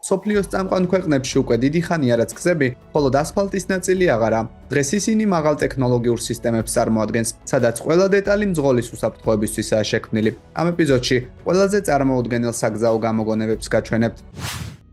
სოფლიოს წამყვან ქვეყნებში უკვე დიდი ხანია რაც გზები, მხოლოდ ასფალტის ნაწილი აღარა. დღეს ისინი მაღალ ტექნოლოგიურ სისტემებს წარმოადგენს, სადაც ყველა დეტალი მძღოლის უსაფრთხოებისთვისაა შექმნილი. ამ ეპიზოდში ყველაზე წარმოუდგენელ საგზაო გამოგონებებს გაჩვენებთ.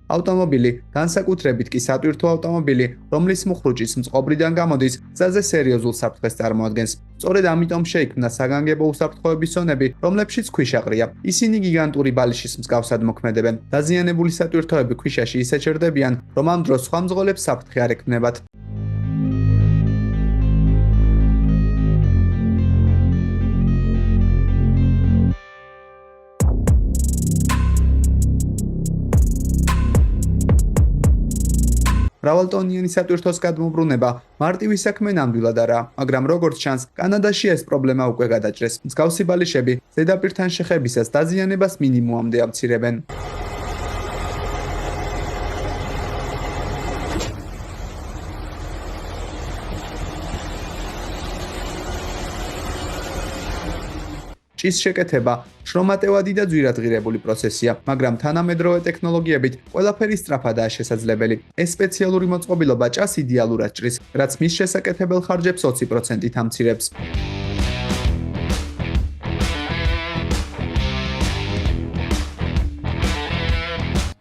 ავტომობილი, განსაკუთრებით კი სატვირთო ავტომობილი, რომლის მუხრუჭის მწყობრიდან გამოდის, გზაზე სერიოზულ საფრთხეს წარმოადგენს. სწორედ ამიტომ შეიქმნა საგანგებო უსაფრთხოების ზონები, რომლებშიც ქვიშაყრია. ისინი გიგანტური ბალიშის მსგავსად მოქმედებენ. დაზიანებული სატვირთოები ქვიშაში ისე ჩერდებიან, რომ ამ დროს სხვა მძღოლებს საფრთხე არ ექმნებათ. მრავალტონიანი სატვირთოს გადმოbrunება მარტივი საქმე ნამდვილად არა, მაგრამ როგორც ჩანს, კანადაში ეს პრობლემა უკვე გადაჭრეს. მსგავსი ბალიშები ზედაპირთან შეხებისას დაზიანებას მინიმუმამდე ამცირებენ. ჭის შეკეთება შრომატევადი და ძვირადღირებული პროცესია, მაგრამ თანამედროვე ტექნოლოგიებით ყველაფერი სწრაფადაა შესაძლებელი. ეს სპეციალური მოწყობილობა ჭას იდეალურად ჭრის, რაც მის შესაკეთებელ ხარჯებს 20%-ით ამცირებს.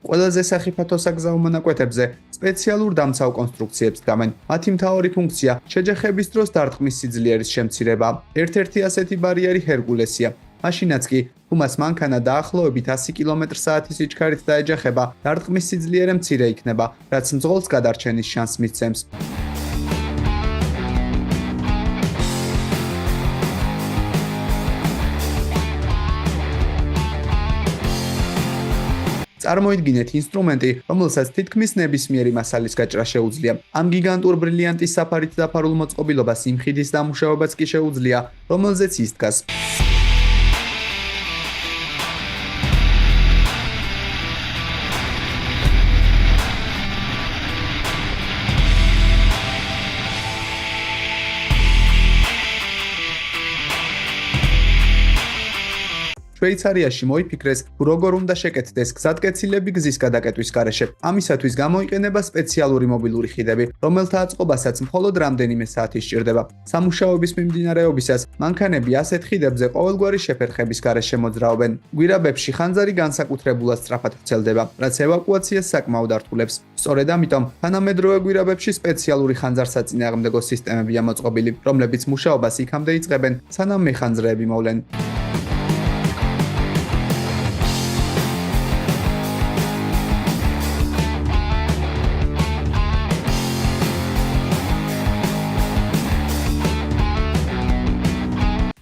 ყველაზე სახიფათო საგზაო მონაკვეთებზე სპეციალურ დამცავ კონსტრუქციებს დგამენ. მათი მთავარი ფუნქცია შეჯახების დროს დარტყმის სიძლიერის შემცირება. ერთ-ერთი ასეთი ბარიერი ჰერკულესია. მაშინაც კი, თუ მას მანქანა დაახლოებით 100 კმ/სთ სიჩქარით დაეჯახება, დარტყმის სიძლიერე მცირე იქნება, რაც მძღოლს გადარჩენის შანსს მისცემს. წარმოიდგინეთ ინსტრუმენტი, რომელსაც თითქმის ნებისმიერი მასალის გაჭრა შეუძლია. ამ გიგანტურ ბრილიანტის საფარით დაფარულ მოწყობილობას იმ ხიდის დამუშავებაც კი შეუძლია, რომელზეც ის დგას. შვეიცარიაში მოიფიქრეს, როგორ უნდა შეკეთდეს გზატკეცილები გზის გადაკეტვის გარეშე. ამისათვის გამოიყენება სპეციალური მობილური ხიდები, რომელთა აწყობასაც მხოლოდ რამდენიმე საათი სჭირდება. სამუშაოების მიმდინარეობისას მანქანები ასეთ ხიდებზე ყოველგვარი შეფერხების გარეშე მოძრაობენ. გვირაბებში ხანძარი განსაკუთრებულად სწრაფად ვრცელდება, რაც ევაკუაციას საკმაოდ ართულებს. სწორედ ამიტომ თანამედროვე გვირაბებში სპეციალური ხანძარსაწინააღმდეგო სისტემებია მოწყობილი, რომლებიც მუშაობას იქამდე იწყებენ, სანამ მეხანძრეები მოვლენ.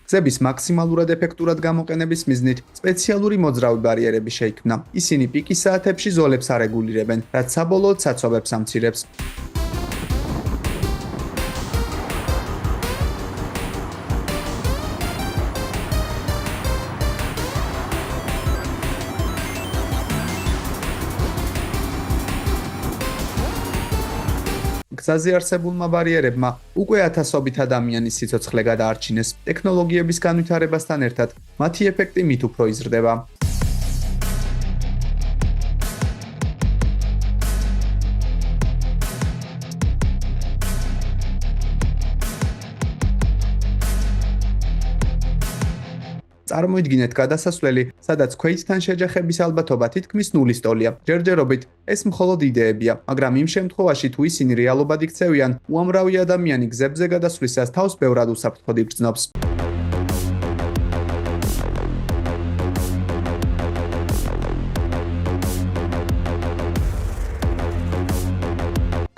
გზების მაქსიმალურად ეფექტურად გამოყენების მიზნით სპეციალური მოძრავი ბარიერები შეიქმნა. ისინი პიკის საათებში ზოლებს არეგულირებენ, რაც საბოლოოდ საცობებს ამცირებს. გზაზე არსებულმა ბარიერებმა უკვე ათასობით ადამიანის სიცოცხლე გადაარჩინეს. ტექნოლოგიების განვითარებასთან ერთად მათი ეფექტი მით უფრო იზრდება. წარმოიდგინეთ გადასასვლელი, სადაც ქვეითთან შეჯახების ალბათობა თითქმის ნულის ტოლია. ჯერჯერობით ეს მხოლოდ იდეებია, მაგრამ იმ შემთხვევაში თუ ისინი რეალობად იქცევიან, უამრავი ადამიანი გზებზე გადასვლისას თავს ბევრად უსაფრთხოდ იგრძნობს.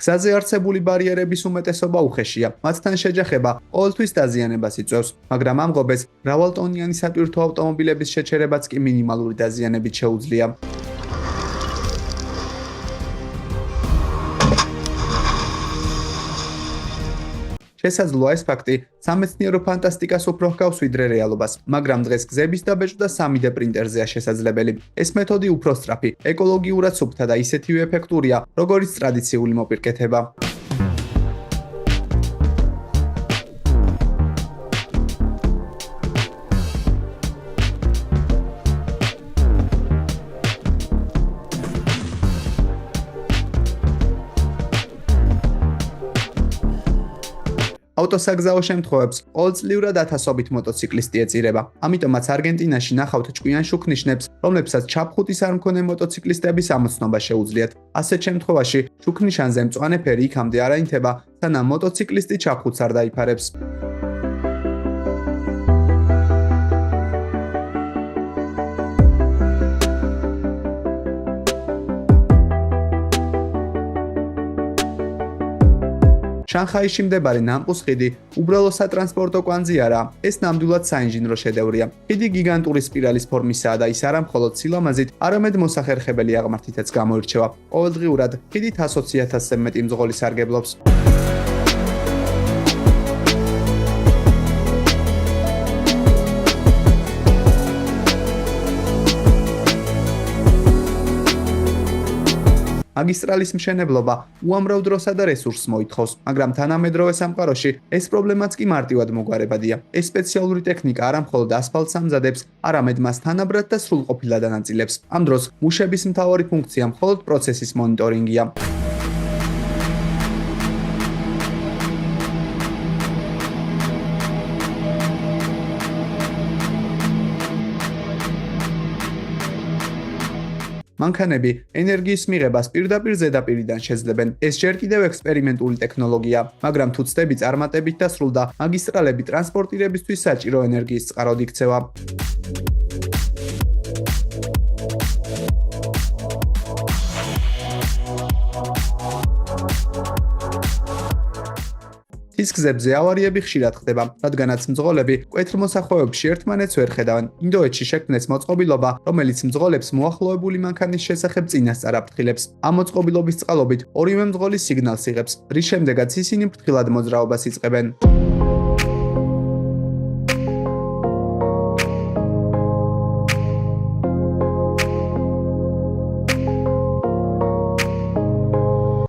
გზაზე არსებული ბარიერების უმეტესობა უხეშია. მათთან შეჯახება ყოველთვის დაზიანებას იწვევს, მაგრამ ამ ღობეს მრავალტონიანი სატვირთო ავტომობილების შეჩერებაც კი მინიმალური დაზიანებით შეუძლია. შესაძლოა ეს ფაქტი სამეცნიერო ფანტასტიკას უფრო ჰგავს ვიდრე რეალობას, მაგრამ დღეს გზების დაბეჭდა 3D პრინტერზეა შესაძლებელი. ეს მეთოდი უფრო სწრაფი, ეკოლოგიურად სუფთა და ისეთივე ეფექტურია, როგორც ტრადიციული მოპირკეთება. ავტოსაგზაო შემთხვევებს ყოველწლიურად ათასობით მოტოციკლისტი ეწირება. ამიტომაც არგენტინაში ნახავთ ჭკვიან შუქნიშნებს, რომლებსაც ჩაფხუტის არ მქონე მოტოციკლისტების ამოცნობა შეუძლიათ. ასეთ შემთხვევაში შუქნიშანზე მწვანე ფერი იქამდე არ აინთება, სანამ მოტოციკლისტი ჩაფხუტს არ დაიფარებს. შანხაიში მდებარე ნამპუს ხიდი უბრალო სატრანსპორტო კვანძი არა, ეს ნამდვილად საინჟინრო შედევრია. ხიდი გიგანტური სპირალის ფორმისაა და ის არა მხოლოდ სილამაზით, არამედ მოსახერხებელი აღმართითაც გამოირჩევა. ყოველდღიურად ხიდით 120,000-ზე მეტი მძღოლი სარგებლობს. მაგისტრალის მშენებლობა უამრავ დროსა და რესურსს მოითხოვს, მაგრამ თანამედროვე სამყაროში ეს პრობლემაც კი მარტივად მოგვარებადია. ეს სპეციალური ტექნიკა არა მხოლოდ ასფალტს ამზადებს, არამედ მას თანაბრად და სრულყოფილად ანაწილებს. ამ დროს მუშების მთავარი ფუნქცია მხოლოდ პროცესის მონიტორინგია. მანქანები ენერგიის მიღებას პირდაპირ ზედაპირიდან შეძლებენ. ეს ჯერ კიდევ ექსპერიმენტული ტექნოლოგია, მაგრამ თუ ცდები წარმატებით დასრულდა, მაგისტრალები ტრანსპორტირებისთვის საჭირო ენერგიის წყაროდ იქცევა. ის გზებზე ავარიები ხშირად ხდება, რადგანაც მძღოლები კვეთრმოსახვევებში ერთმანეთს ვერ ხედავენ. ინდოეთში შექმნეს მოწყობილობა, რომელიც მძღოლებს მოახლოებული მანქანის შესახებ წინასწარ აფრთხილებს. ამ მოწყობილობის წყალობით ორივე მძღოლი სიგნალს იღებს, რის შემდეგაც ისინი ფრთხილად მოძრაობას იწყებენ.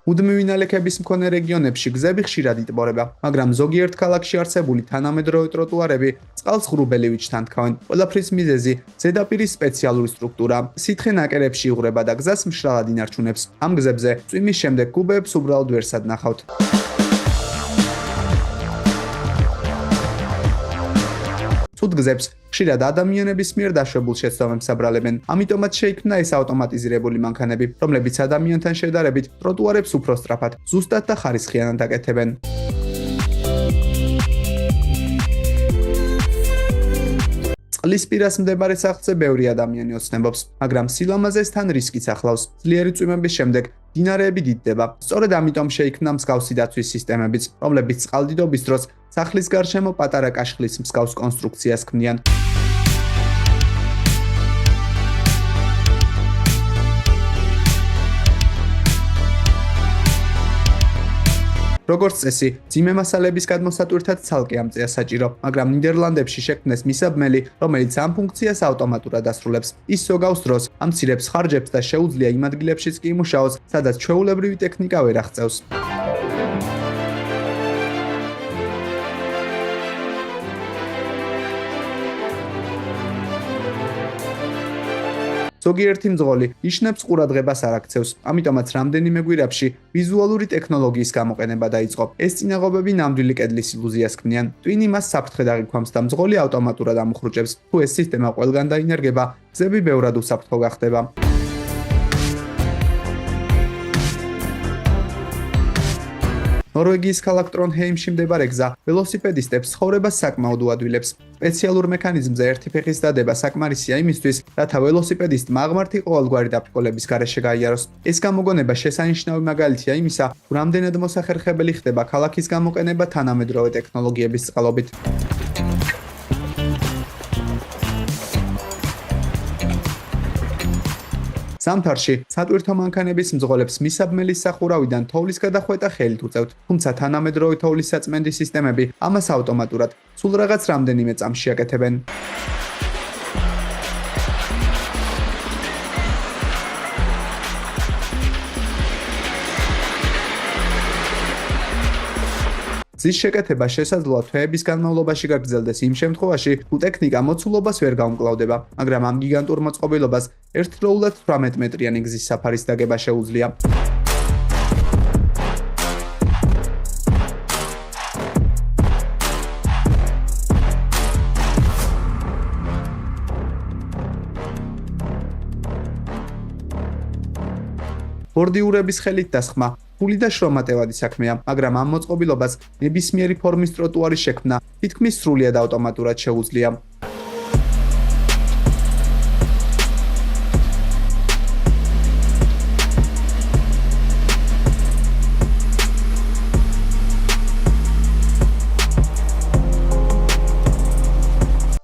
მუდმივი ნალექების მქონე რეგიონებში გზები ხშირად იტბორება, მაგრამ ზოგიერთ ქალაქში არსებული თანამედროვე ტროტუარები წყალს ღრუბელი ვიჩთან თქავენ. ყველაფრის მიზეზი ზედაპირის სპეციალური სტრუქტურა. სითხე ნაკერებში იღვრება და გზას მშრალად ინარჩუნებს. ამ გზებზე წვიმის შემდეგ კუბეებს უბრალოდ ვერ სადნახავთ. ცუდ გზებს ხშირად ადამიანების მიერ დაშვებულ შეცდომებს აბრალებენ. ამიტომაც შეიქმნა ეს ავტომატიზირებული მანქანები, რომლებიც ადამიანთან შედარებით ტროტუარებს უფრო სწრაფად, ზუსტად და ხარისხიანად აკეთებენ. წყლის პირას მდებარე სახლზე ბევრი ადამიანი ოცნებობს, მაგრამ სილამაზეს თან რისკიც ახლავს. ძლიერი წვიმების შემდეგ მდინარეები დიდდება. სწორედ ამიტომ შეიქმნა მსგავსი დაცვის სისტემებიც, რომლებიც წყალდიდობის დროს სახლის გარშემო პატარა კაშხლის მსგავს კონსტრუქციას ქმნიან. როგორც წესი, ძიმე მასალების გადმოსატვირთად ცალკე ამწია საჭირო, მაგრამ ნიდერლანდებში შექმნეს მისაბმელი, რომელიც ამ ფუნქციას ავტომატურად ასრულებს. ის ზოგავს დროს ამცირებს ხარჯებს და შეუძლია იმ ადგილებშიც კი იმუშაოს, სადაც ჩვეულებრივი ტექნიკა ვერ აღწევს. ზოგიერთი მძღოლი ნიშნებს ყურადღებას არ აქცევს, ამიტომაც რამდენიმე გვირაბში ვიზუალური ტექნოლოგიის გამოყენება დაიწყო. ეს წინაღობები ნამდვილი კედლის ილუზიას ქმნიან. ტვინი მას საფრთხედ აღიქვამს და მძღოლი ავტომატურად ამოხრუჭებს. თუ ეს სისტემა ყველგან დაინერგება, გზები ბევრად უსაფრთხო გახდება. ნორვეგიის ქალაქ ტრონჰეიმში მდებარე გზა ველოსიპედისტებს ცხოვრებას საკმაოდ უადვილებს. სპეციალურ მექანიზმზე ერთი ფეხის დადება საკმარისია იმისთვის, რათა ველოსიპედისტმა აღმართი ყოველგვარი დაბრკოლების გარეშე გაიაროს. ეს გამოგონება შესანიშნავი მაგალითია იმისა, თუ რამდენად მოსახერხებელი ხდება ქალაქის გამოყენება თანამედროვე ტექნოლოგიების წყალობით. ზამთარში სატვირთო მანქანების მძღოლებს მისაბმელის სახურავიდან თოვლის გადახვეტა ხელით უწევთ, თუმცა თანამედროვე თოვლის საწმენდის სისტემები ამას ავტომატურად სულ რაღაც რამდენიმე წამში აკეთებენ. ზის შეკეთება შესაძლოა თვეების განმავლობაში გაგრძელდეს იმ შემთხვევაში, თუ ტექნიკა მოცულობას ვერ გაუმკლავდება, მაგრამ ამ გიგანტურ მოწყობილობას ერთდროულად 18 მეტრიანი გზის საფარის დაგება შეუძლია. ბორდიურების ხელით დასხმა ფული და შრომატევადი საქმეა, მაგრამ ამ მოწყობილობას ნებისმიერი ფორმის ტროტუარის შექმნა თითქმის სრულიად ავტომატურად შეუძლია.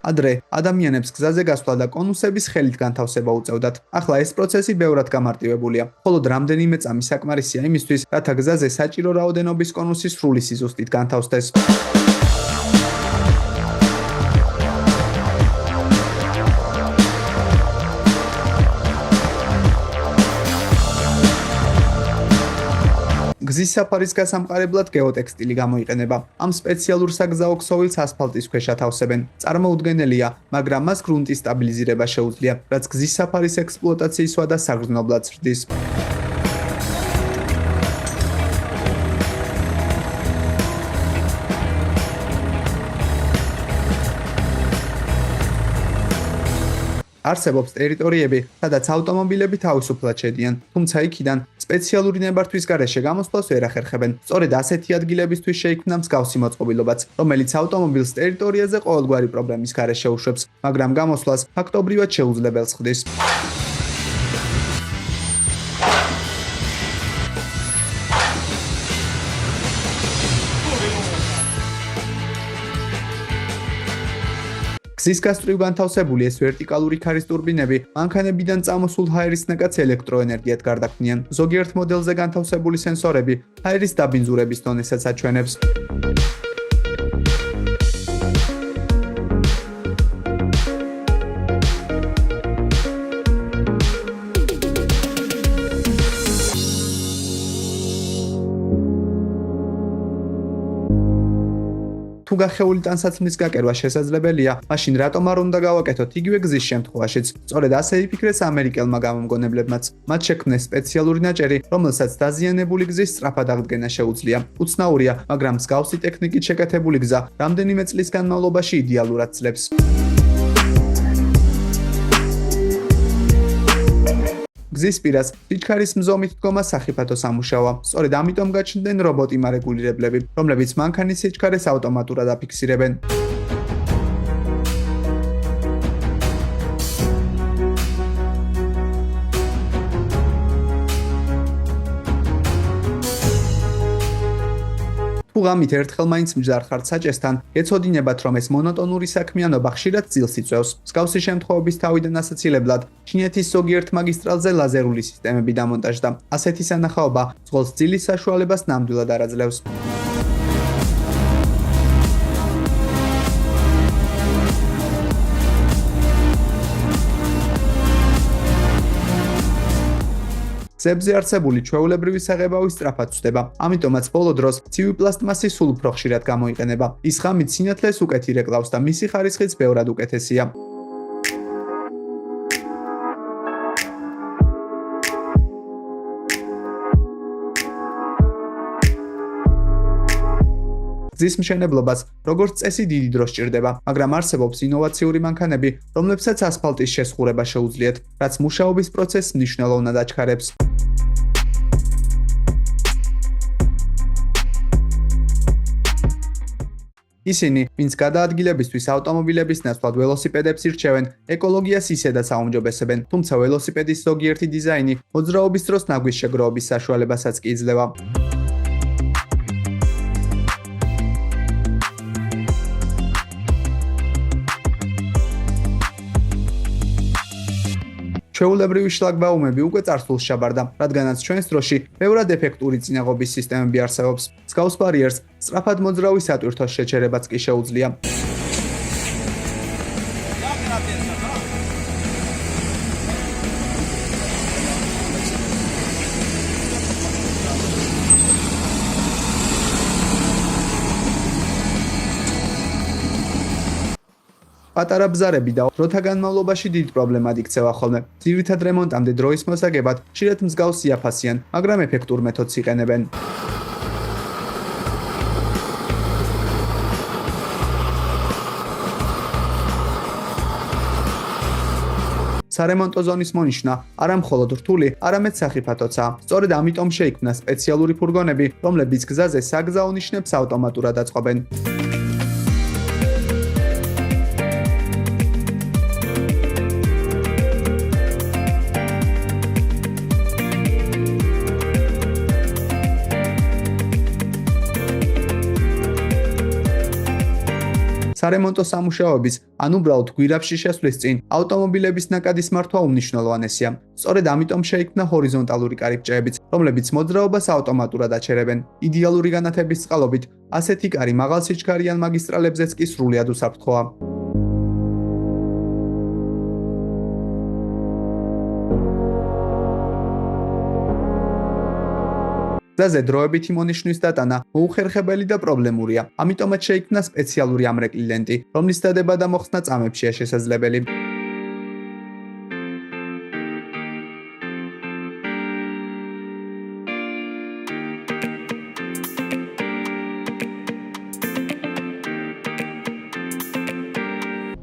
ადრე ადამიანებს გზაზე გასვლა და კონუსების ხელით განთავსება უწევდათ. ახლა ეს პროცესი ბევრად გამარტივებულია. მხოლოდ რამდენიმე წამი საკმარისია იმისთვის, რათა გზაზე საჭირო რაოდენობის კონუსი სრული სიზუსტით განთავსდეს. გზის საფარის გასამყარებლად გეოტექსტილი გამოიყენება. ამ სპეციალურ საგზაო ქსოვილს ასფალტის ქვეშ ათავსებენ. წარმოუდგენელია, მაგრამ მას გრუნტის სტაბილიზირება შეუძლია, რაც გზის საფარის ექსპლუატაციისვა და საგრძნობლად ზრდის. არსებობს ტერიტორიები, სადაც ავტომობილები თავისუფლად შედიან, თუმცა იქიდან სპეციალური ნებართვის გარეშე გამოსვლას ვერ ახერხებენ. სწორედ ასეთი ადგილებისთვის შეიქმნა მსგავსი მოწყობილობაც, რომელიც ავტომობილს ტერიტორიაზე ყოველგვარი პრობლემის გარეშე უშვებს, მაგრამ გამოსვლას ფაქტობრივად შეუძლებელს ხდის. გზის გასწვრივ განთავსებული ეს ვერტიკალური ქარის ტურბინები მანქანებიდან წამოსულ ჰაერის ნაკადს ელექტროენერგიად გარდაქმნიან. ზოგიერთ მოდელზე განთავსებული სენსორები ჰაერის დაბინძურების დონესაც აჩვენებს. თუ გახეული ტანსაცმლის გაკერვა შესაძლებელია, მაშინ რატომ არ უნდა გავაკეთოთ იგივე გზის შემთხვევაშიც? სწორედ ასე იფიქრეს ამერიკელმა გამომგონებლებმაც. მათ შექმნეს სპეციალური ნაჭერი, რომელსაც დაზიანებული გზის სწრაფად აღდგენა შეუძლია. უცნაურია, მაგრამ მსგავსი ტექნიკით შეკეთებული გზა რამდენიმე წლის განმავლობაში იდეალურად ძლებს. გზის პირას სიჩქარის მზომით დგომა სახიფათო სამუშაოა. სწორედ ამიტომ გაჩნდნენ რობოტი მარეგულირებლები, რომლებიც მანქანის სიჩქარეს ავტომატურად აფიქსირებენ. თუ ღამით ერთხელ მაინც მჯდარ ხართ საჭესთან, ეცოდინებათ, რომ ეს მონოტონური საქმიანობა ხშირად ძილს იწვევს. მსგავსი შემთხვევების თავიდან ასაცილებლად, ჩინეთის ზოგიერთ მაგისტრალზე ლაზერული სისტემები დამონტაჟდა. ასეთი სანახაობა ძღოლს ძილის საშუალებას ნამდვილად არ აძლევს. გზებზე არსებული ჩვეულებრივი საღებავი სწრაფად ცვდება, ამიტომაც ბოლო დროს ცივი პლასტმასი სულ უფრო ხშირად გამოიყენება. ის ღამით სინათლეს უკეთი რეკლავს და მისი ხარისხიც ბევრად უკეთესია. გზის მშენებლობას როგორც წესი დიდი დრო სჭირდება, მაგრამ არსებობს ინოვაციური მანქანები, რომლებსაც ასფალტის შესხურება შეუძლიათ, რაც მუშაობის პროცესს მნიშვნელოვნად აჩქარებს. ისინი, ვინც გადაადგილებისთვის ავტომობილების ნაცვლად ველოსიპედებს ირჩევენ, ეკოლოგიას ისედაც აუმჯობესებენ, თუმცა ველოსიპედის ზოგიერთი დიზაინი მოძრაობის დროს ნაგვის შეგროვების საშუალებასაც კი იძლევა. ჩვეულებრივი შლაგბაუმები უკვე წარსულს ჩაბარდა, რადგანაც ჩვენს დროში ბევრად ეფექტური წინაღობის სისტემები არსებობს. მსგავს ბარიერს სწრაფად მოძრავი სატვირთოს შეჩერებაც კი შეუძლია. პატარა ბზარები და დროთა განმავლობაში დიდ პრობლემად იქცევა ხოლმე. ძირითად რემონტამდე დროის მოსაგებად ხშირად მსგავსი აფასიან, მაგრამ ეფექტურ მეთოდს იყენებენ. სარემონტო ზონის მონიშნა არა მხოლოდ რთული, არამედ სახიფათოცა. სწორედ ამიტომ შეიქმნა სპეციალური ფურგონები, რომლებიც გზაზე საგზაო ნიშნებს ავტომატურად აწყობენ. სარემონტო სამუშაოების, ან უბრალოდ გვირაბში შესვლის წინ ავტომობილების ნაკადის მართვა უმნიშვნელოვანესია. სწორედ ამიტომ შეიქმნა ჰორიზონტალური კარიბჭეებიც, რომლებიც მოძრაობას ავტომატურად აჩერებენ. იდეალური განათების წყალობით, ასეთი კარი მაღალ სიჩქარიან მაგისტრალებზეც კი სრულიად უსაფრთხოა. გზაზე დროებითი მონიშნვის დატანა მოუხერხებელი და პრობლემურია. ამიტომაც შეიქმნა სპეციალური ამრეკლი ლენტი, რომლის დადება და მოხსნა წამებშია შესაძლებელი.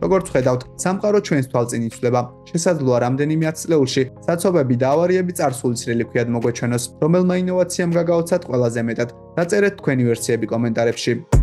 როგორც ხედავთ, სამყარო ჩვენს თვალწინ იცვლება. შესაძლოა რამდენიმე ათწლეულში საცობები და ავარიები წარსულისრელი ქვიად მოგვეჩვენოს, რომელმა ინოვაციამ გაგაოცათ ყველაზე მეტად. დაწერეთ თქვენი ვერსიები კომენტარებში.